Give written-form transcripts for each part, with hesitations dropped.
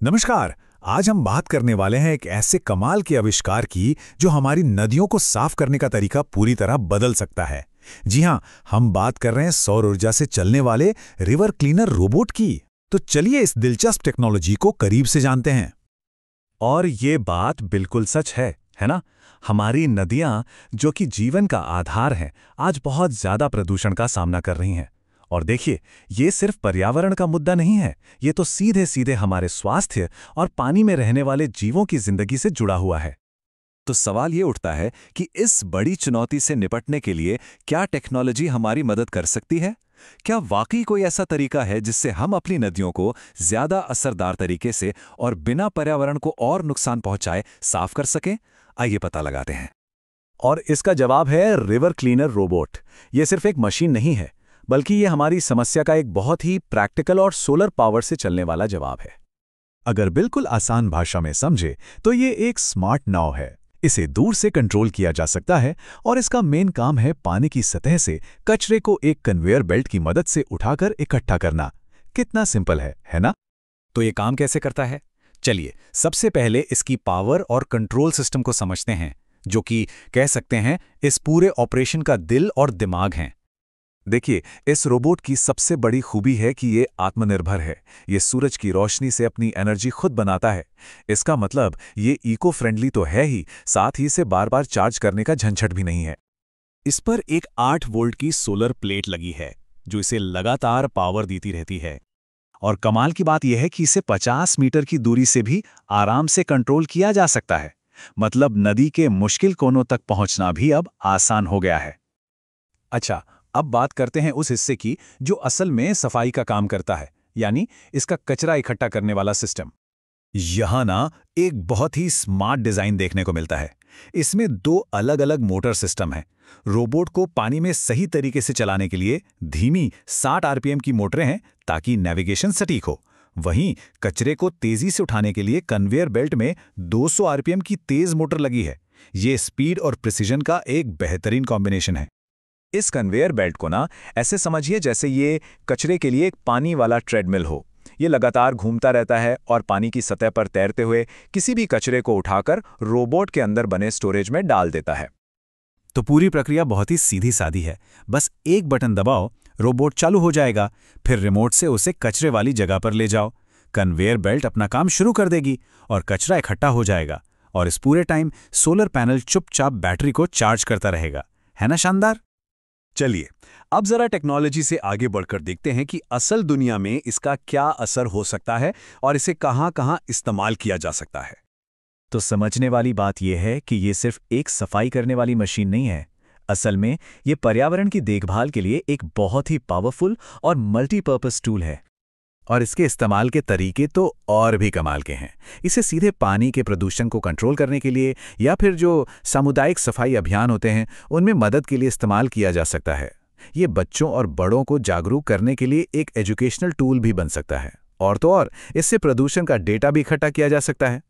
नमस्कार। आज हम बात करने वाले हैं एक ऐसे कमाल के आविष्कार की जो हमारी नदियों को साफ करने का तरीका पूरी तरह बदल सकता है। जी हाँ, हम बात कर रहे हैं सौर ऊर्जा से चलने वाले रिवर क्लीनर रोबोट की। तो चलिए इस दिलचस्प टेक्नोलॉजी को करीब से जानते हैं। और ये बात बिल्कुल सच है ना? हमारी नदियां, जो कि जीवन का आधार हैं, आज बहुत ज्यादा प्रदूषण का सामना कर रही हैं। और देखिए, ये सिर्फ पर्यावरण का मुद्दा नहीं है, ये तो सीधे सीधे हमारे स्वास्थ्य और पानी में रहने वाले जीवों की जिंदगी से जुड़ा हुआ है। तो सवाल ये उठता है कि इस बड़ी चुनौती से निपटने के लिए क्या टेक्नोलॉजी हमारी मदद कर सकती है? क्या वाकई कोई ऐसा तरीका है जिससे हम अपनी नदियों को ज्यादा असरदार तरीके से और बिना पर्यावरण को और नुकसान पहुंचाए साफ कर सकें? आइए पता लगाते हैं। और इसका जवाब है रिवर क्लीनर रोबोट। ये सिर्फ एक मशीन नहीं है, बल्कि ये हमारी समस्या का एक बहुत ही प्रैक्टिकल और सोलर पावर से चलने वाला जवाब है। अगर बिल्कुल आसान भाषा में समझे तो ये एक स्मार्ट नाव है। इसे दूर से कंट्रोल किया जा सकता है और इसका मेन काम है पानी की सतह से कचरे को एक कन्वेयर बेल्ट की मदद से उठाकर इकट्ठा करना। कितना सिंपल है ना? तो ये काम कैसे करता है? चलिए, सबसे पहले इसकी पावर और कंट्रोल सिस्टम को समझते हैं, जो कि कह सकते हैं इस पूरे ऑपरेशन का दिल और दिमाग हैं। देखिए, इस रोबोट की सबसे बड़ी खूबी है कि ये आत्मनिर्भर है। ये सूरज की रोशनी से अपनी एनर्जी खुद बनाता है। इसका मतलब ये इको फ्रेंडली तो है ही, साथ ही इसे बार बार चार्ज करने का झंझट भी नहीं है। इस पर एक 8 वोल्ट की सोलर प्लेट लगी है, जो इसे लगातार पावर देती रहती है। और कमाल की बात यह है कि इसे 50 मीटर की दूरी से भी आराम से कंट्रोल किया जा सकता है। मतलब नदी के मुश्किल कोनों तक पहुंचना भी अब आसान हो गया है। अच्छा, अब बात करते हैं उस हिस्से की जो असल में सफाई का काम करता है, यानी इसका कचरा इकट्ठा करने वाला सिस्टम। यहाँ ना एक बहुत ही स्मार्ट डिजाइन देखने को मिलता है। इसमें 2 अलग-अलग मोटर सिस्टम हैं। रोबोट को पानी में सही तरीके से चलाने के लिए धीमी 60 आरपीएम की मोटरें हैं, ताकि नेविगेशन सटीक हो। वहीं कचरे को तेजी से उठाने के लिए कन्वेयर बेल्ट में 200 आरपीएम की तेज मोटर लगी है। ये स्पीड और प्रिसीजन का एक बेहतरीन कॉम्बिनेशन है। इस कन्वेयर बेल्ट को ना ऐसे समझिए जैसे ये कचरे के लिए एक पानी वाला ट्रेडमिल हो। ये लगातार घूमता रहता है और पानी की सतह पर तैरते हुए किसी भी कचरे को उठाकर रोबोट के अंदर बने स्टोरेज में डाल देता है। तो पूरी प्रक्रिया बहुत ही सीधी सादी है। बस एक बटन दबाओ, रोबोट चालू हो जाएगा, फिर रिमोट से उसे कचरे वाली जगह पर ले जाओ। कन्वेयर बेल्ट अपना काम शुरू कर देगी और कचरा इकट्ठा हो जाएगा। और इस पूरे टाइम सोलर पैनल चुपचाप बैटरी को चार्ज करता रहेगा। है ना शानदार? चलिए, अब जरा टेक्नोलॉजी से आगे बढ़कर देखते हैं कि असल दुनिया में इसका क्या असर हो सकता है और इसे कहां-कहां इस्तेमाल किया जा सकता है। तो समझने वाली बात यह है कि ये सिर्फ एक सफाई करने वाली मशीन नहीं है। असल में ये पर्यावरण की देखभाल के लिए एक बहुत ही पावरफुल और मल्टीपर्पस टूल है। और इसके इस्तेमाल के तरीके तो और भी कमाल के हैं। इसे सीधे पानी के प्रदूषण को कंट्रोल करने के लिए या फिर जो सामुदायिक सफाई अभियान होते हैं उनमें मदद के लिए इस्तेमाल किया जा सकता है। ये बच्चों और बड़ों को जागरूक करने के लिए एक एजुकेशनल टूल भी बन सकता है। और तो और इससे प्रदूषण का डेटा भी इकट्ठा किया जा सकता है।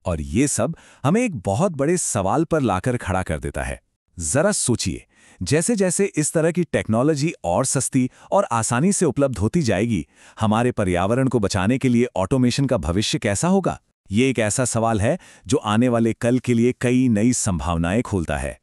और ये सब हमें एक बहुत बड़े सवाल पर लाकर खड़ा कर देता है। जरा सोचिए, जैसे जैसे इस तरह की टेक्नोलॉजी और सस्ती और आसानी से उपलब्ध होती जाएगी, हमारे पर्यावरण को बचाने के लिए ऑटोमेशन का भविष्य कैसा होगा? ये एक ऐसा सवाल है जो आने वाले कल के लिए कई नई संभावनाएं खोलता है।